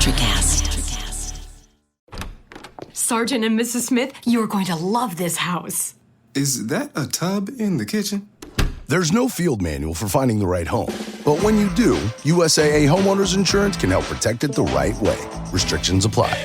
Electrocast. Sergeant and Mrs. Smith, you're going to love this house. Is that a tub in the kitchen? There's no field manual for finding the right home. But when you do, USAA Homeowners Insurance can help protect it the right way. Restrictions apply.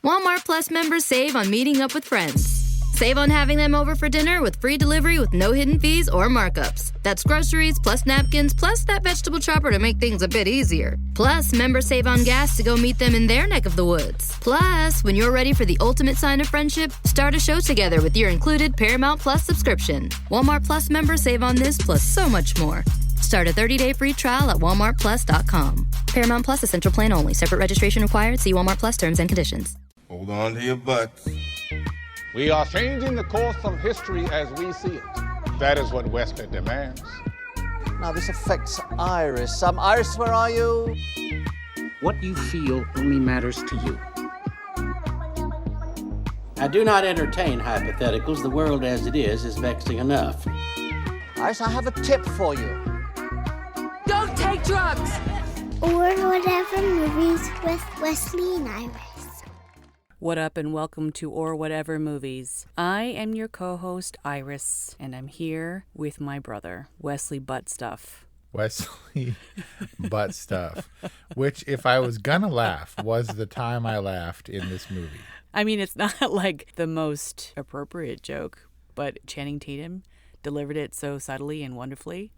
Walmart Plus members save on meeting up with friends. Save on having them over for dinner with free delivery with no hidden fees or markups. That's groceries, plus napkins, plus that vegetable chopper to make things a bit easier. Plus, members save on gas to go meet them in their neck of the woods. Plus, when you're ready for the ultimate sign of friendship, start a show together with your included Paramount Plus subscription. Walmart Plus members save on this plus so much more. Start a 30-day free trial at walmartplus.com. Paramount Plus Essential Plan only. Separate registration required. See Walmart Plus terms and conditions. Hold on to your butts. We are changing the course of history as we see it. That is what Wesley demands. Now, this affects Iris. Iris, where are you? What you feel only matters to you. I do not entertain hypotheticals. The world as it is vexing enough. Iris, I have a tip for you. Don't take drugs! Or Whatever Movies with Wesley and Iris. What up and welcome to Or Whatever Movies. I am your co-host Iris, and I'm here with my brother, Wesley Buttstuff. Wesley Buttstuff, which if I was gonna laugh was the time I laughed in this movie. I mean, it's not like the most appropriate joke, but Channing Tatum delivered it so subtly and wonderfully.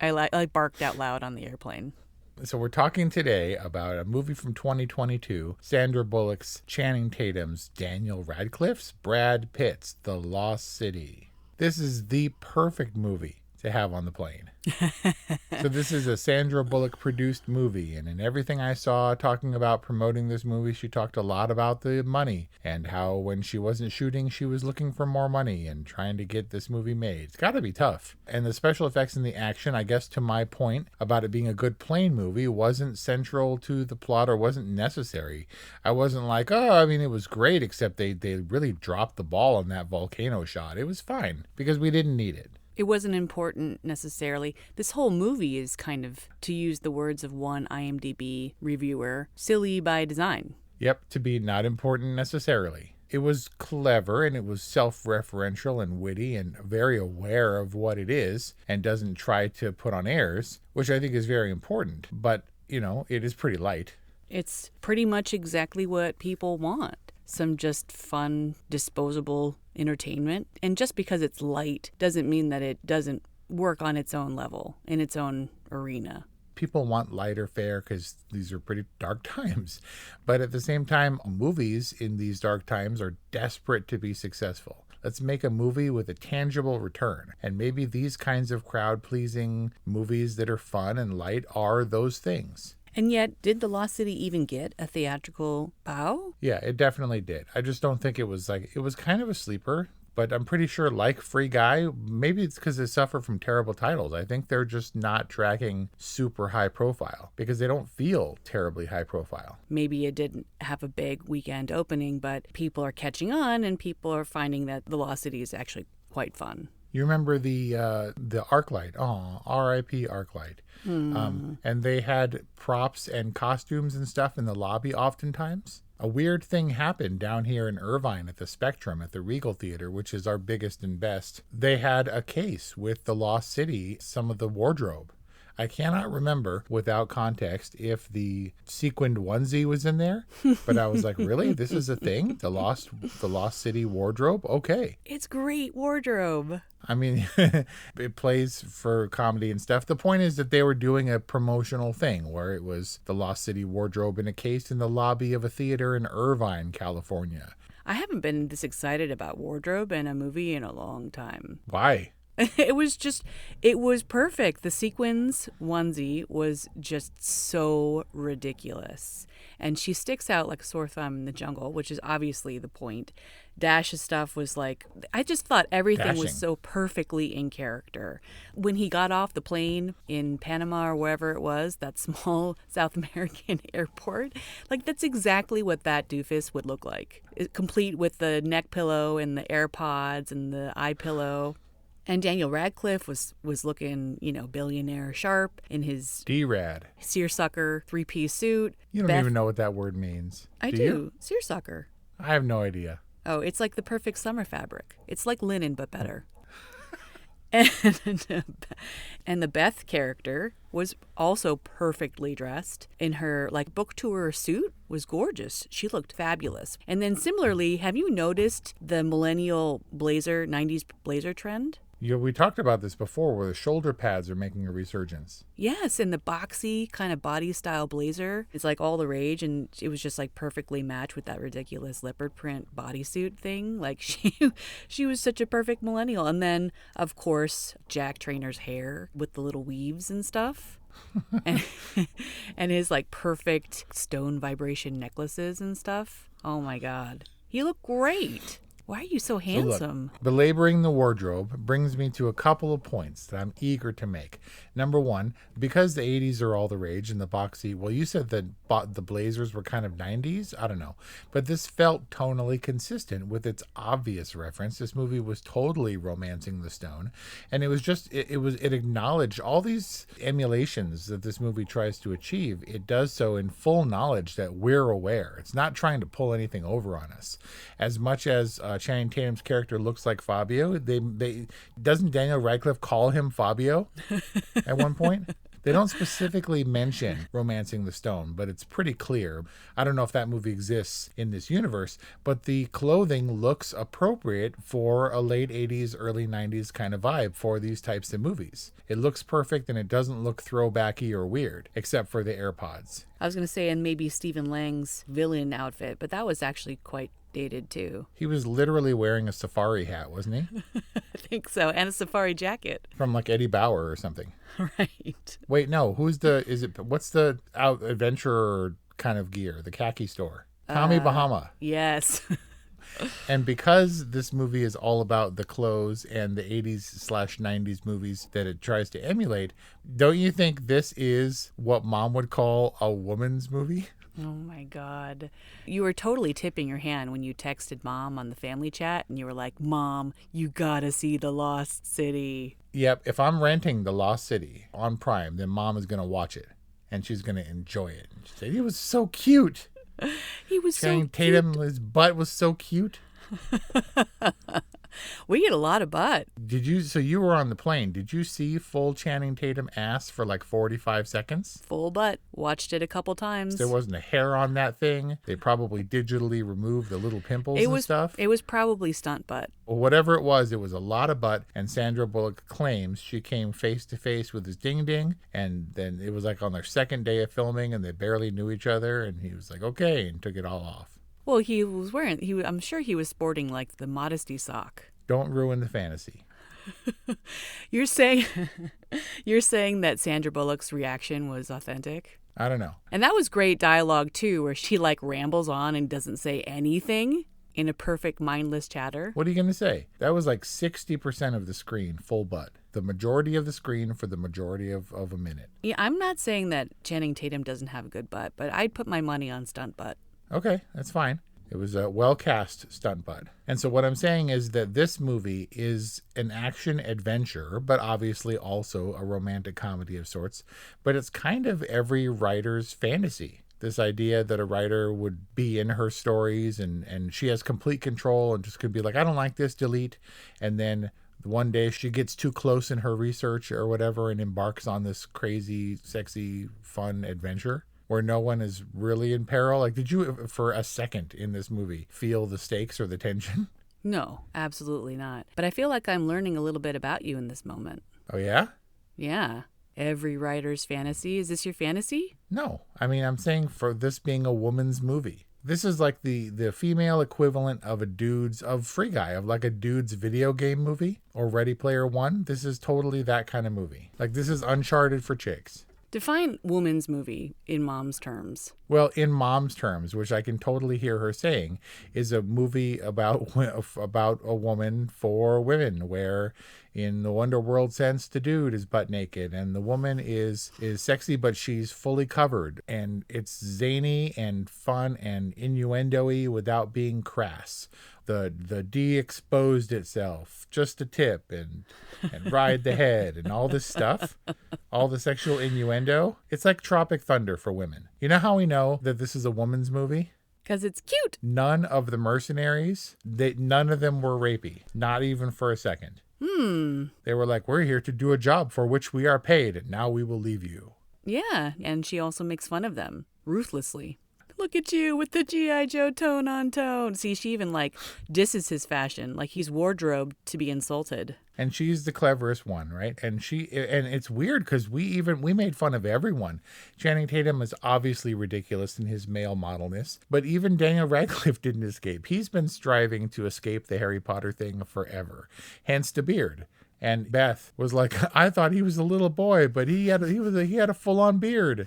I barked out loud on the airplane. So we're talking today about a movie from 2022, Sandra Bullock's, Channing Tatum's, Daniel Radcliffe's, Brad Pitt's, The Lost City. This is the perfect movie to have on the plane. So this is a Sandra Bullock produced movie, and in everything I saw talking about promoting this movie, she talked a lot about the money and how when she wasn't shooting, she was looking for more money and trying to get this movie made. It's got to be tough. And the special effects and the action, I guess to my point about it being a good plane movie, wasn't central to the plot or wasn't necessary. I wasn't like, it was great, except they really dropped the ball on that volcano shot. It was fine because we didn't need it. It wasn't important necessarily. This whole movie is kind of, to use the words of one IMDb reviewer, silly by design. Yep, to be not important necessarily. It was clever and it was self-referential and witty and very aware of what it is and doesn't try to put on airs, which I think is very important. But, it is pretty light. It's pretty much exactly what people want. Some just fun, disposable entertainment. And just because it's light doesn't mean that it doesn't work on its own level, in its own arena. People want lighter fare because these are pretty dark times. But at the same time, movies in these dark times are desperate to be successful. Let's make a movie with a tangible return. And maybe these kinds of crowd-pleasing movies that are fun and light are those things. And yet, did The Lost City even get a theatrical bow? Yeah, it definitely did. I just don't think it was kind of a sleeper, but I'm pretty sure like Free Guy, maybe it's because they suffer from terrible titles. I think they're just not tracking super high profile because they don't feel terribly high profile. Maybe it didn't have a big weekend opening, but people are catching on and people are finding that The Lost City is actually quite fun. You remember the ArcLight? Oh, R.I.P. ArcLight. And they had props and costumes and stuff in the lobby oftentimes. A weird thing happened down here in Irvine at the Spectrum at the Regal Theater, which is our biggest and best. They had a case with The Lost City, some of the wardrobe. I cannot remember without context if the sequined onesie was in there, but I was like, really? This is a thing? The Lost City wardrobe? Okay. It's great wardrobe. I mean, it plays for comedy and stuff. The point is that they were doing a promotional thing where it was the Lost City wardrobe in a case in the lobby of a theater in Irvine, California. I haven't been this excited about wardrobe in a movie in a long time. Why? It was perfect. The sequins onesie was just so ridiculous. And she sticks out like a sore thumb in the jungle, which is obviously the point. Dash's stuff was like, I just thought everything was so perfectly in character. When he got off the plane in Panama or wherever it was, that small South American airport, like that's exactly what that doofus would look like. Complete with the neck pillow and the AirPods and the eye pillow. And Daniel Radcliffe was looking, billionaire sharp in his D-Rad. seersucker 3-piece suit. You don't even know what that word means. I do. You? Seersucker. I have no idea. Oh, it's like the perfect summer fabric. It's like linen, but better. And the Beth character was also perfectly dressed in her book tour suit. Was gorgeous. She looked fabulous. And then similarly, have you noticed the millennial blazer, 90s blazer trend? Yeah, we talked about this before where the shoulder pads are making a resurgence. Yes, and the boxy kind of body style blazer is all the rage, and it was just perfectly matched with that ridiculous leopard print bodysuit thing. She was such a perfect millennial. And then, of course, Jack Trainor's hair with the little weaves and stuff. and his perfect stone vibration necklaces and stuff. Oh my God. He looked great. Why are you so handsome? Look, belaboring the wardrobe brings me to a couple of points that I'm eager to make. Number one, because the 80s are all the rage and the boxy, well, you said that the blazers were kind of 90s? I don't know. But this felt tonally consistent with its obvious reference. This movie was totally romancing the stone. And it was just, it acknowledged all these emulations that this movie tries to achieve. It does so in full knowledge that we're aware. It's not trying to pull anything over on us. As much as Channing Tatum's character looks like Fabio, doesn't Daniel Radcliffe call him Fabio at one point? They don't specifically mention romancing the stone, but it's pretty clear. I don't know if that movie exists in this universe, but the clothing looks appropriate for a late 80s, early 90s kind of vibe for these types of movies. It looks perfect and it doesn't look throwbacky or weird, except for the AirPods. I was going to say, and maybe Stephen Lang's villain outfit, but that was actually quite dated too. He was literally wearing a safari hat, wasn't he? I think so, and a safari jacket. From Eddie Bauer or something. Right. Wait, no, what's the adventurer kind of gear? The khaki store. Tommy Bahama. Yes. And because this movie is all about the clothes and the 80s/90s movies that it tries to emulate, don't you think this is what Mom would call a woman's movie? Oh my God. You were totally tipping your hand when you texted Mom on the family chat and you were like, Mom, you gotta see The Lost City. Yep, if I'm renting The Lost City on Prime, then Mom is going to watch it and she's going to enjoy it. She said, he was so cute. He was Channing so cute. Tatum, his butt was so cute. We get a lot of butt. So you were on the plane. Did you see full Channing Tatum ass for 45 seconds? Full butt. Watched it a couple times. There wasn't a hair on that thing. They probably digitally removed the little pimples and stuff. It was probably stunt butt. Well, whatever it was a lot of butt. And Sandra Bullock claims she came face to face with his ding ding. And then it was on their second day of filming and they barely knew each other. And he was like, okay, and took it all off. Well, he was wearing, I'm sure he was sporting the modesty sock. Don't ruin the fantasy. You're saying that Sandra Bullock's reaction was authentic? I don't know. And that was great dialogue too, where she rambles on and doesn't say anything in a perfect mindless chatter. What are you going to say? That was 60% of the screen, full butt. The majority of the screen for the majority of a minute. Yeah, I'm not saying that Channing Tatum doesn't have a good butt, but I'd put my money on stunt butt. Okay, that's fine. It was a well-cast stunt butt. And so what I'm saying is that this movie is an action adventure, but obviously also a romantic comedy of sorts. But it's kind of every writer's fantasy. This idea that a writer would be in her stories and she has complete control and just could be like, I don't like this, delete. And then one day she gets too close in her research or whatever and embarks on this crazy, sexy, fun adventure where no one is really in peril. Did you, for a second in this movie, feel the stakes or the tension? No, absolutely not. But I feel like I'm learning a little bit about you in this moment. Oh, yeah? Yeah. Every writer's fantasy. Is this your fantasy? No. I'm saying for this being a woman's movie. This is the female equivalent of Free Guy, of a dude's video game movie or Ready Player One. This is totally that kind of movie. This is Uncharted for chicks. Define woman's movie in Mom's terms. Well, in Mom's terms, which I can totally hear her saying, is a movie about a woman for women, where In the Wonderworld sense, the dude is butt naked and the woman is sexy, but she's fully covered. And it's zany and fun and innuendo-y without being crass. The D exposed itself, just a tip, and ride the head and all this stuff, all the sexual innuendo. It's like Tropic Thunder for women. You know how we know that this is a woman's movie? Because it's cute. None of the mercenaries, none of them were rapey, not even for a second. They were like, we're here to do a job for which we are paid, and now we will leave you. Yeah, and she also makes fun of them ruthlessly. Look at you with the G.I. Joe tone on tone. See, she even disses his fashion, like he's wardrobed to be insulted. And she's the cleverest one, right? And it's weird because we made fun of everyone. Channing Tatum is obviously ridiculous in his male modelness, but even Daniel Radcliffe didn't escape. He's been striving to escape the Harry Potter thing forever, hence the beard. And Beth was like, I thought he was a little boy, but he had a full-on beard.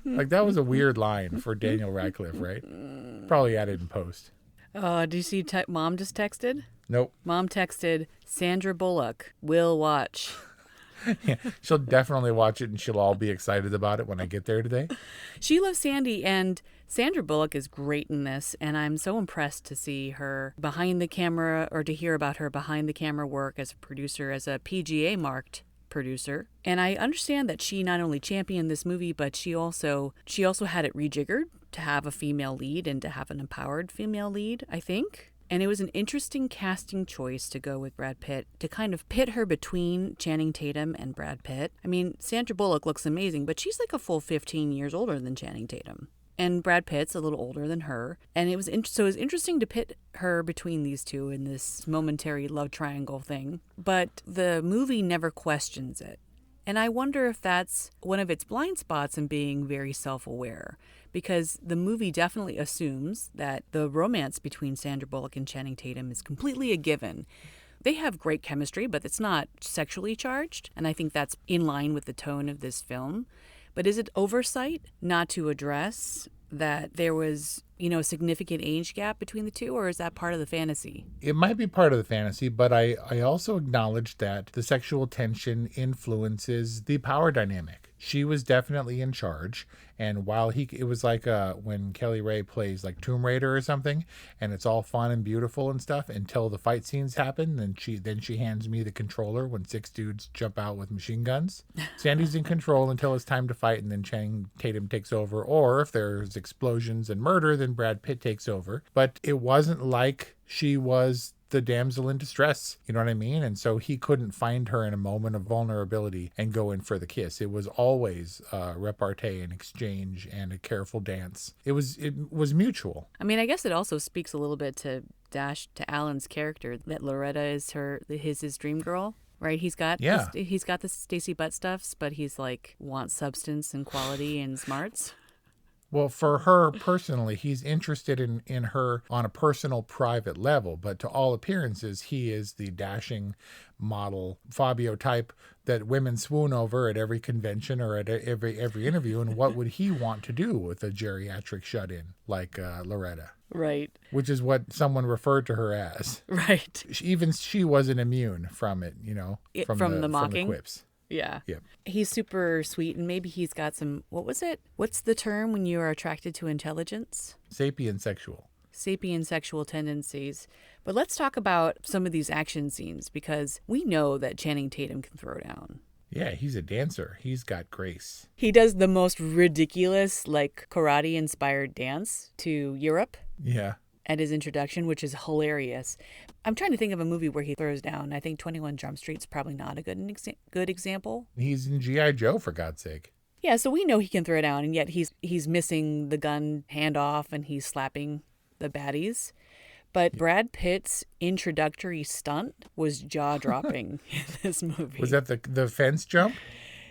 Like, that was a weird line for Daniel Radcliffe, right? Probably added in post. Do you see Mom just texted? Nope. Mom texted, Sandra Bullock will watch. Yeah, she'll definitely watch it and she'll all be excited about it when I get there today. She loves Sandy, and Sandra Bullock is great in this, and I'm so impressed to see her behind the camera, or to hear about her behind the camera work as a producer, as a PGA marked producer. And I understand that she not only championed this movie, but she also had it rejiggered to have a female lead and to have an empowered female lead, I think. And it was an interesting casting choice to go with Brad Pitt, to kind of pit her between Channing Tatum and Brad Pitt. I mean, Sandra Bullock looks amazing, but she's like a full 15 years older than Channing Tatum. And Brad Pitt's a little older than her. And it was interesting to pit her between these two in this momentary love triangle thing. But the movie never questions it. And I wonder if that's one of its blind spots in being very self-aware. Because the movie definitely assumes that the romance between Sandra Bullock and Channing Tatum is completely a given. They have great chemistry, but it's not sexually charged. And I think that's in line with the tone of this film. But is it oversight not to address that there was, a significant age gap between the two, or is that part of the fantasy? It might be part of the fantasy, but I also acknowledge that the sexual tension influences the power dynamic. She was definitely in charge, and while it was like when Kelly Ray plays like Tomb Raider or something, and it's all fun and beautiful and stuff until the fight scenes happen, then she hands me the controller when 6 dudes jump out with machine guns. Sandy's in control until it's time to fight, and then Channing Tatum takes over, or if there's explosions and murder, then Brad Pitt takes over. But it wasn't like she was the damsel in distress, you know what I mean? And so he couldn't find her in a moment of vulnerability and go in for the kiss. It was always repartee and exchange and a careful dance. It was mutual. I mean, I guess it also speaks a little bit to Alan's character, that Loretta is his dream girl. Right, he's got the Stacey Butt stuffs, but he's like wants substance and quality and smarts. Well, for her personally, he's interested in her on a personal, private level. But to all appearances, he is the dashing model Fabio type that women swoon over at every convention or at every interview. And what would he want to do with a geriatric shut-in like Loretta? Right. Which is what someone referred to her as. Right. Even she wasn't immune from it, from the mocking. From the quips. Yeah. Yep. He's super sweet, and maybe he's got some, what was it? What's the term when you are attracted to intelligence? Sapiosexual tendencies. But let's talk about some of these action scenes, because we know that Channing Tatum can throw down. Yeah, he's a dancer. He's got grace. He does the most ridiculous, karate-inspired dance to Europe. Yeah. At his introduction, which is hilarious. I'm trying to think of a movie where he throws down. I think 21 Jump Street's probably not a good example. He's in G.I. Joe, for God's sake. Yeah, so we know he can throw down, and yet he's missing the gun handoff, and he's slapping the baddies. But Brad Pitt's introductory stunt was jaw-dropping in this movie. Was that the fence jump?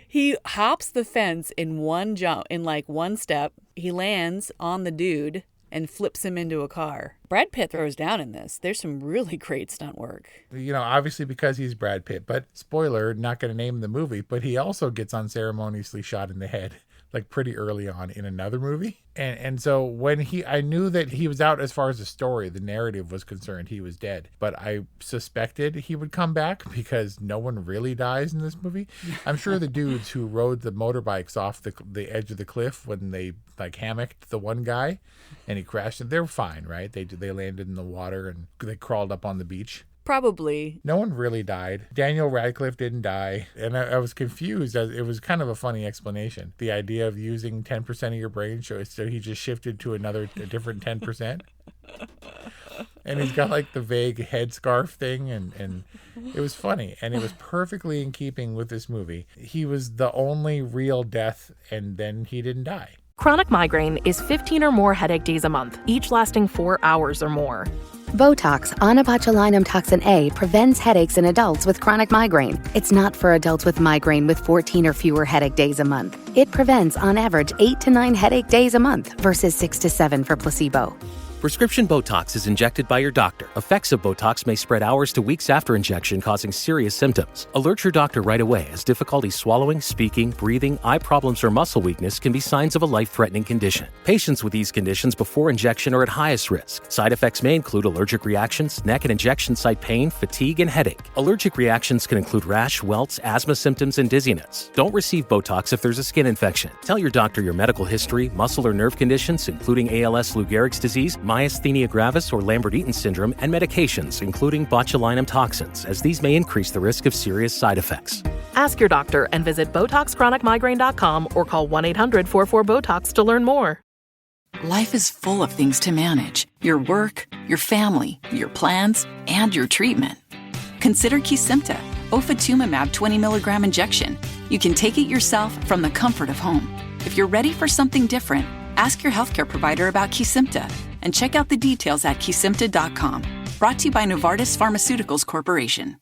He hops the fence in one jump, in one step. He lands on the dude and flips him into a car. Brad Pitt throws down in this. There's some really great stunt work. Obviously because he's Brad Pitt, but spoiler, not going to name the movie, but he also gets unceremoniously shot in the head like pretty early on in another movie. And so when I knew that he was out as far as the story, the narrative was concerned, he was dead. But I suspected he would come back because no one really dies in this movie. I'm sure the dudes who rode the motorbikes off the edge of the cliff when they like hammocked the one guy and he crashed, they were fine, right? They landed in the water and they crawled up on the beach. Probably. No one really died. Daniel Radcliffe didn't die. And I was confused. It was kind of a funny explanation. The idea of using 10% of your brain, so he just shifted to a different 10%. And he's got like the vague headscarf thing. And it was funny. And it was perfectly in keeping with this movie. He was the only real death, and then he didn't die. Chronic migraine is 15 or more headache days a month, each lasting 4 hours or more. Botox, onabotulinum toxin A, prevents headaches in adults with chronic migraine. It's not for adults with migraine with 14 or fewer headache days a month. It prevents, on average, 8 to 9 headache days a month versus 6 to 7 for placebo. Prescription Botox is injected by your doctor. Effects of Botox may spread hours to weeks after injection, causing serious symptoms. Alert your doctor right away, as difficulty swallowing, speaking, breathing, eye problems, or muscle weakness can be signs of a life-threatening condition. Patients with these conditions before injection are at highest risk. Side effects may include allergic reactions, neck and injection site pain, fatigue, and headache. Allergic reactions can include rash, welts, asthma symptoms, and dizziness. Don't receive Botox if there's a skin infection. Tell your doctor your medical history, muscle or nerve conditions, including ALS, Lou Gehrig's disease, myasthenia gravis or Lambert-Eaton syndrome, and medications, including botulinum toxins, as these may increase the risk of serious side effects. Ask your doctor and visit BotoxChronicMigraine.com or call 1-800-44-BOTOX to learn more. Life is full of things to manage. Your work, your family, your plans, and your treatment. Consider Kesimpta, ofatumumab 20 milligram injection. You can take it yourself from the comfort of home. If you're ready for something different, ask your healthcare provider about Kesimpta and check out the details at kesimpta.com. Brought to you by Novartis Pharmaceuticals Corporation.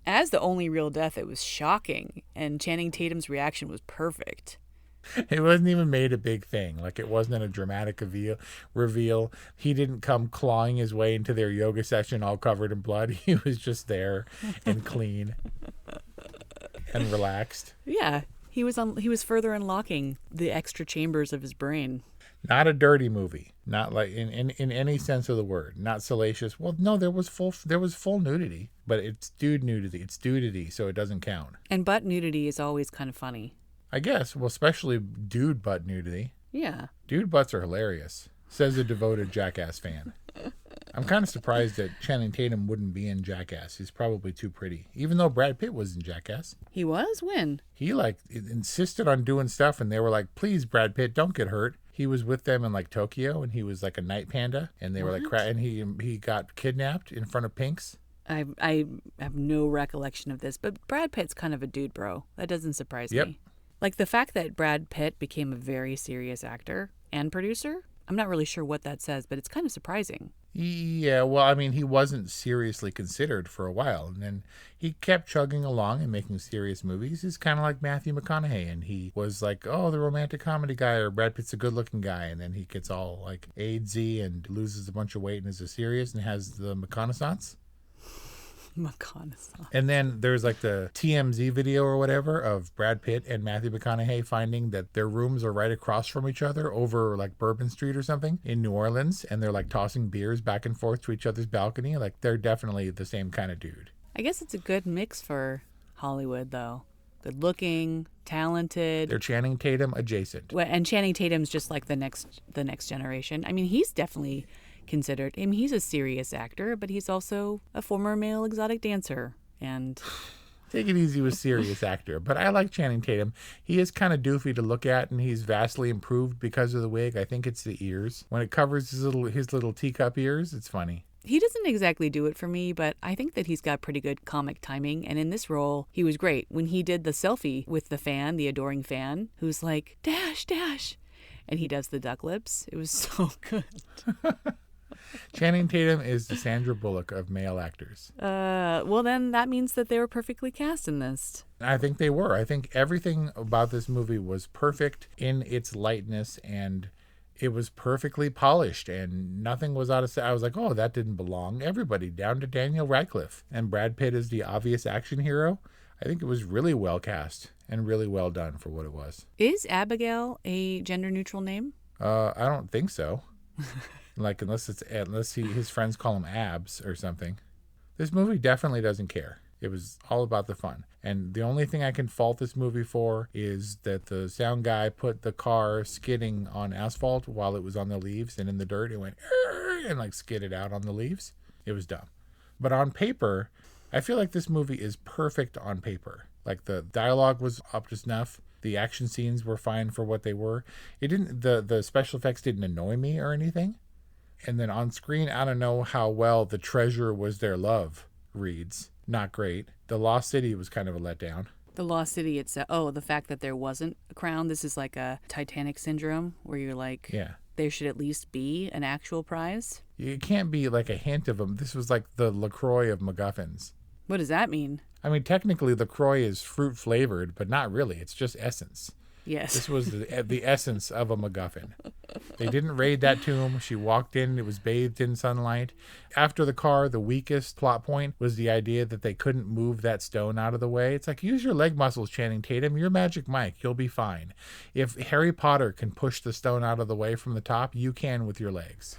As the only real death, it was shocking, and Channing Tatum's reaction was perfect. It wasn't even made a big thing. Like, it wasn't a dramatic reveal. He didn't come clawing his way into their yoga session all covered in blood. He was just there and clean and relaxed. Yeah, he was further unlocking the extra chambers of his brain. Not a dirty movie. Not like in any sense of the word. Not salacious. Well, no, there was full nudity, but it's dude nudity. It's dudity, so it doesn't count. And butt nudity is always kind of funny. I guess. Well, especially dude butt nudity. Yeah. Dude butts are hilarious, says a devoted Jackass fan. I'm kind of surprised that Channing Tatum wouldn't be in Jackass. He's probably too pretty. Even though Brad Pitt was in Jackass. He was? When? He insisted on doing stuff, and they were like, please, Brad Pitt, don't get hurt. He was with them in like Tokyo, and he was like a night panda, and they were like, and he got kidnapped in front of Pinks. I have no recollection of this, but Brad Pitt's kind of a dude, bro. That doesn't surprise me. Like the fact that Brad Pitt became a very serious actor and producer, I'm not really sure what that says, but it's kind of surprising. Yeah, well, I mean, he wasn't seriously considered for a while, and then he kept chugging along and making serious movies. He's kind of like Matthew McConaughey, and he was like, oh, the romantic comedy guy, or Brad Pitt's a good-looking guy, and then he gets all like AIDSy and loses a bunch of weight and is a serious and has the McConaissance. And then there's like the TMZ video or whatever of Brad Pitt and Matthew McConaughey finding that their rooms are right across from each other over like Bourbon Street or something in New Orleans, and they're like tossing beers back and forth to each other's balcony. Like, they're definitely the same kind of dude. I guess it's a good mix for Hollywood, though. Good looking, talented. They're Channing Tatum adjacent. And Channing Tatum's just like the next generation. I mean, he's definitely considered. I mean, he's a serious actor, but he's also a former male exotic dancer. And take it easy with serious actor. But I like Channing Tatum. He is kind of doofy to look at, and he's vastly improved because of the wig. I think it's the ears. When it covers his little teacup ears, it's funny. He doesn't exactly do it for me, but I think that he's got pretty good comic timing. And in this role, he was great. When he did the selfie with the fan, the adoring fan, who's like, dash, dash. And he does the duck lips. It was so good. Channing Tatum is the Sandra Bullock of male actors. Well, then that means that they were perfectly cast in this. I think they were. I think everything about this movie was perfect in its lightness, and it was perfectly polished, and nothing was out of set. I was like, oh, that didn't belong. Everybody, down to Daniel Radcliffe. And Brad Pitt is the obvious action hero. I think it was really well cast and really well done for what it was. Is Abigail a gender-neutral name? I don't think so. Like, unless his friends call him Abs or something. This movie definitely doesn't care. It was all about the fun. And the only thing I can fault this movie for is that the sound guy put the car skidding on asphalt while it was on the leaves and in the dirt. It went and like skidded out on the leaves. It was dumb. But on paper, I feel like this movie is perfect on paper. Like, the dialogue was up to snuff. The action scenes were fine for what they were. The special effects didn't annoy me or anything. And then on screen, I don't know how well The Treasure Was Their Love reads. Not great. The Lost City was kind of a letdown. The Lost City, it's the fact that there wasn't a crown. This is like a Titanic syndrome where you're like, yeah, there should at least be an actual prize. It can't be like a hint of them. This was like the LaCroix of MacGuffins. What does that mean? I mean, technically LaCroix is fruit flavored, but not really. It's just essence. Yes. This was the essence of a MacGuffin. They didn't raid that tomb. She walked in. It was bathed in sunlight. After the car, the weakest plot point was the idea that they couldn't move that stone out of the way. It's like, use your leg muscles, Channing Tatum. You're Magic Mike. You'll be fine. If Harry Potter can push the stone out of the way from the top, you can with your legs.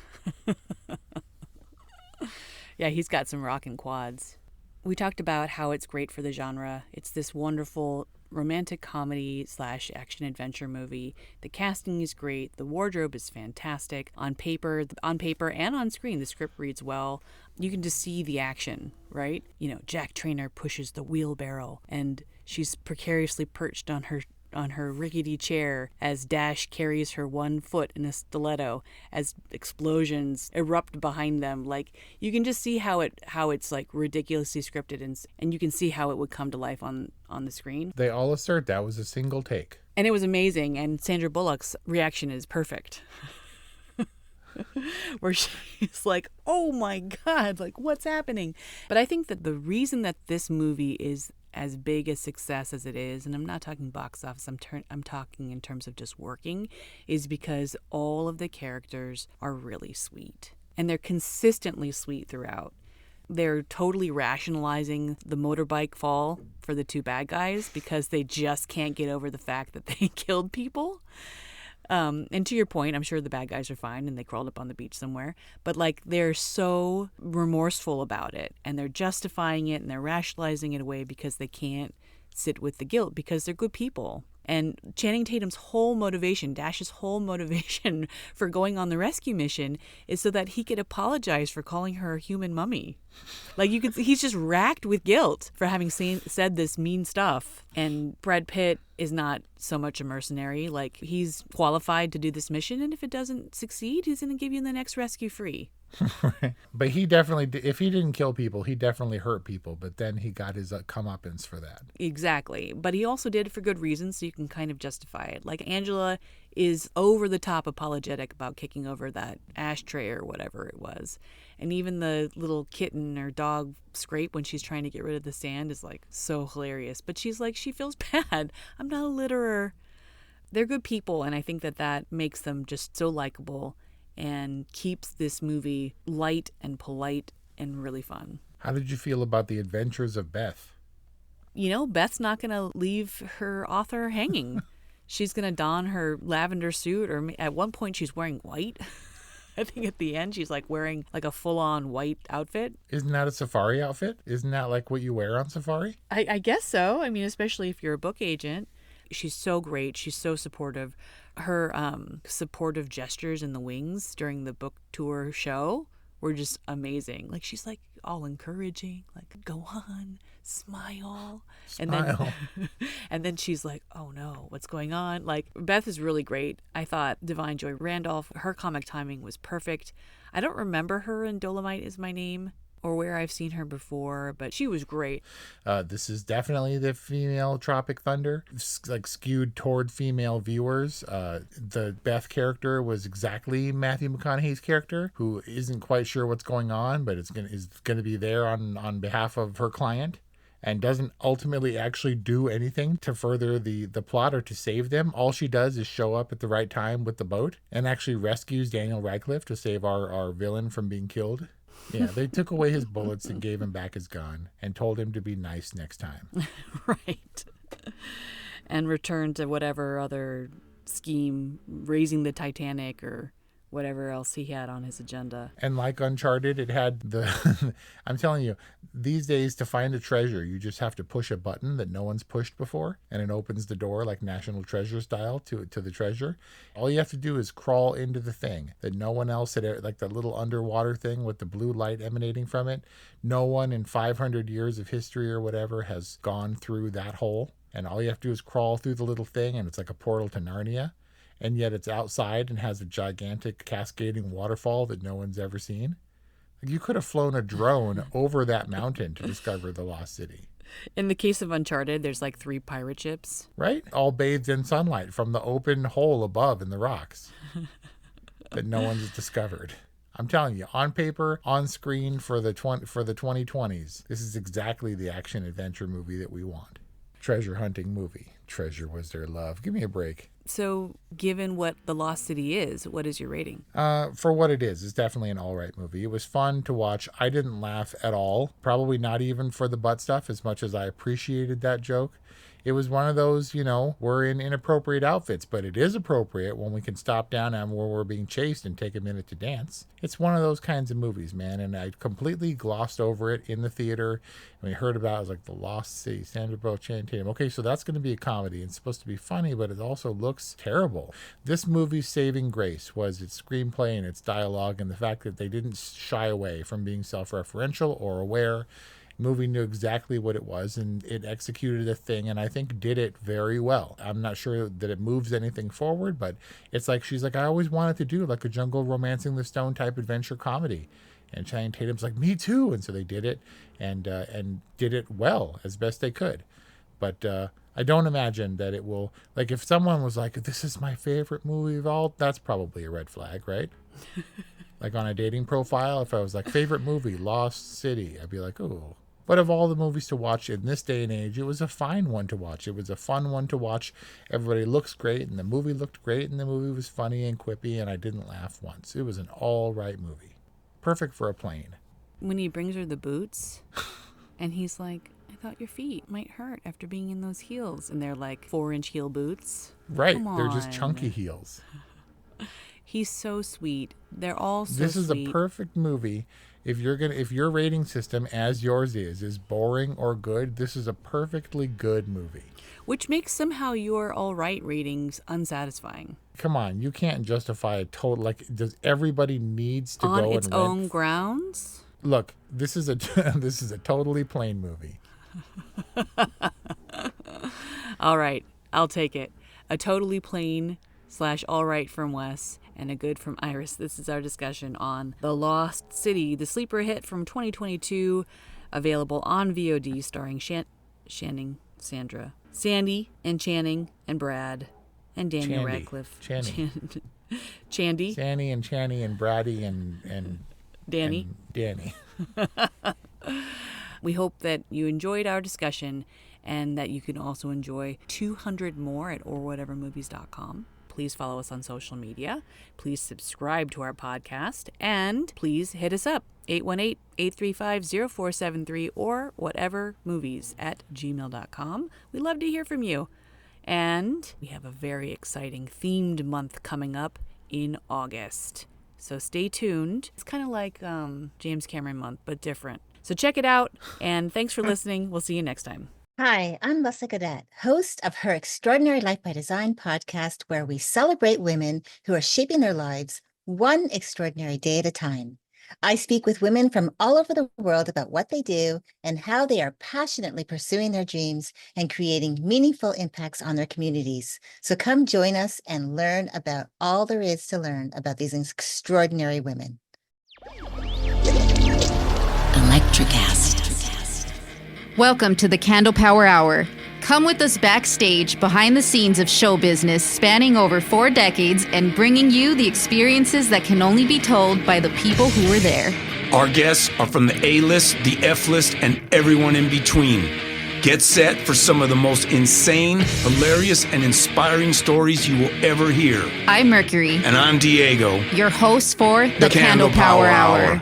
Yeah, he's got some rockin' quads. We talked about how it's great for the genre. It's this wonderful romantic comedy / action adventure movie. The casting is great. The wardrobe is fantastic. On paper and on screen, the script reads well. You can just see the action, right? You know, Jack Traynor pushes the wheelbarrow and she's precariously perched on her rickety chair as Dash carries her one foot in a stiletto as explosions erupt behind them. Like, you can just see how it's like ridiculously scripted, and you can see how it would come to life on the screen. They all assert that was a single take. And it was amazing, and Sandra Bullock's reaction is perfect. Where she's like, oh my God, like, what's happening? But I think that the reason that this movie is as big a success as it is, and I'm not talking box office, I'm talking in terms of just working, is because all of the characters are really sweet. And they're consistently sweet throughout. They're totally rationalizing the motorbike fall for the two bad guys because they just can't get over the fact that they killed people. And to your point, I'm sure the bad guys are fine and they crawled up on the beach somewhere. But like, they're so remorseful about it and they're justifying it and they're rationalizing it away because they can't sit with the guilt because they're good people. And Channing Tatum's whole motivation, Dash's whole motivation for going on the rescue mission is so that he could apologize for calling her a human mummy. Like, he's just racked with guilt for having said this mean stuff. And Brad Pitt is not so much a mercenary. Like, he's qualified to do this mission, and if it doesn't succeed, he's going to give you the next rescue free. Right. But he definitely, if he didn't kill people, he definitely hurt people. But then he got his comeuppance for that. Exactly. But he also did it for good reasons, so you can kind of justify it. Like, Angela is over the top apologetic about kicking over that ashtray or whatever it was. And even the little kitten or dog scrape when she's trying to get rid of the sand is like so hilarious. But she's like, she feels bad. I'm not a litterer. They're good people, and I think that makes them just so likable and keeps this movie light and polite and really fun. How did you feel about the adventures of Beth? You know, Beth's not going to leave her author hanging. She's going to don her lavender suit, or at one point she's wearing white. I think at the end she's like wearing like a full-on white outfit. Isn't that a safari outfit? Isn't that like what you wear on safari? I guess so. I mean, especially if you're a book agent. She's so great. She's so supportive. Her supportive gestures in the wings during the book tour show were just amazing. Like, she's like all encouraging, like, go on, smile. And then she's like, oh no, what's going on? Like, Beth is really great. I thought Divine Joy Randolph, her comic timing was perfect. I don't remember her in Dolomite Is My Name or where I've seen her before, but she was great. This is definitely the female Tropic Thunder. It's like skewed toward female viewers. The Beth character was exactly Matthew McConaughey's character, who isn't quite sure what's going on, but is gonna be there on behalf of her client, and doesn't ultimately actually do anything to further the plot or to save them. All she does is show up at the right time with the boat and actually rescues Daniel Radcliffe to save our villain from being killed. Yeah, they took away his bullets and gave him back his gun and told him to be nice next time. Right. And returned to whatever other scheme, raising the Titanic or whatever else he had on his agenda. And like Uncharted, it had the... I'm telling you, these days to find a treasure, you just have to push a button that no one's pushed before, and it opens the door like National Treasure style to the treasure. All you have to do is crawl into the thing that no one else had, like the little underwater thing with the blue light emanating from it. No one in 500 years of history or whatever has gone through that hole. And all you have to do is crawl through the little thing, and it's like a portal to Narnia. And yet it's outside and has a gigantic cascading waterfall that no one's ever seen. Like you could have flown a drone over that mountain to discover the lost city. In the case of Uncharted, there's like 3 pirate ships. Right? All bathed in sunlight from the open hole above in the rocks that no one's discovered. I'm telling you, on paper, on screen for the 2020s, this is exactly the action-adventure movie that we want. Treasure hunting movie. Treasure was their love. Give me a break. So, given what The Lost City is, what is your rating? For what it is, it's definitely an all right movie. It was fun to watch. I didn't laugh at all. Probably not even for the butt stuff as much as I appreciated that joke. It was one of those, we're in inappropriate outfits, but it is appropriate when we can stop down and where we're being chased and take a minute to dance. It's one of those kinds of movies, man, and I completely glossed over it in the theater. And we heard about it, was like The Lost City, Sandra Bullock, Channing Tatum. Okay, so that's going to be a comedy. It's supposed to be funny, but it also looks terrible. This movie's saving grace was its screenplay and its dialogue and the fact that they didn't shy away from being self-referential or aware. Movie knew exactly what it was, and it executed a thing, and I think did it very well. I'm not sure that it moves anything forward, but it's like she's like, I always wanted to do like a Jungle Romancing the Stone type adventure comedy. And Channing Tatum's like, me too. And so they did it and did it well as best they could. But I don't imagine that it will, like if someone was like, this is my favorite movie of all, that's probably a red flag, right? Like on a dating profile, if I was like, favorite movie, Lost City, I'd be like, oh. But of all the movies to watch in this day and age, it was a fine one to watch. It was a fun one to watch. Everybody looks great, and the movie looked great, and the movie was funny and quippy, and I didn't laugh once. It was an all right movie. Perfect for a plane. When he brings her the boots, and he's like, I thought your feet might hurt after being in those heels. And they're like 4-inch heel boots. Right. They're just chunky heels. He's so sweet. They're all so sweet. This is a perfect movie. If your rating system, as yours is boring or good, this is a perfectly good movie. Which makes somehow your all right ratings unsatisfying. Come on, you can't justify a total, like, does everybody needs to on go its and own rent? grounds? Look, this is a totally plain movie. All right, I'll take it. A totally plain / all right from Wes and a good from Iris. This is our discussion on The Lost City, the sleeper hit from 2022, available on VOD, starring Sandy and Channing and Brad and Daniel Radcliffe. Chandy and Channy and Brady and Danny. And Danny. We hope that you enjoyed our discussion and that you can also enjoy 200 more at orwhatevermovies.com. Please follow us on social media. Please subscribe to our podcast. And please hit us up, 818-835-0473 or whatevermovies@gmail.com. We love to hear from you. And we have a very exciting themed month coming up in August. So stay tuned. It's kind of like James Cameron month, but different. So check it out. And thanks for listening. We'll see you next time. Hi, I'm Leslie Godet, host of Her Extraordinary Life by Design podcast, where we celebrate women who are shaping their lives one extraordinary day at a time. I speak with women from all over the world about what they do and how they are passionately pursuing their dreams and creating meaningful impacts on their communities. So come join us and learn about all there is to learn about these extraordinary women. Electricast. Welcome to the Candle Power Hour. Come with us backstage behind the scenes of show business spanning over 4 decades and bringing you the experiences that can only be told by the people who were there. Our guests are from the A-list, the F-list, and everyone in between. Get set for some of the most insane, hilarious, and inspiring stories you will ever hear. I'm Mercury. And I'm Diego. Your hosts for the Candle Power Hour.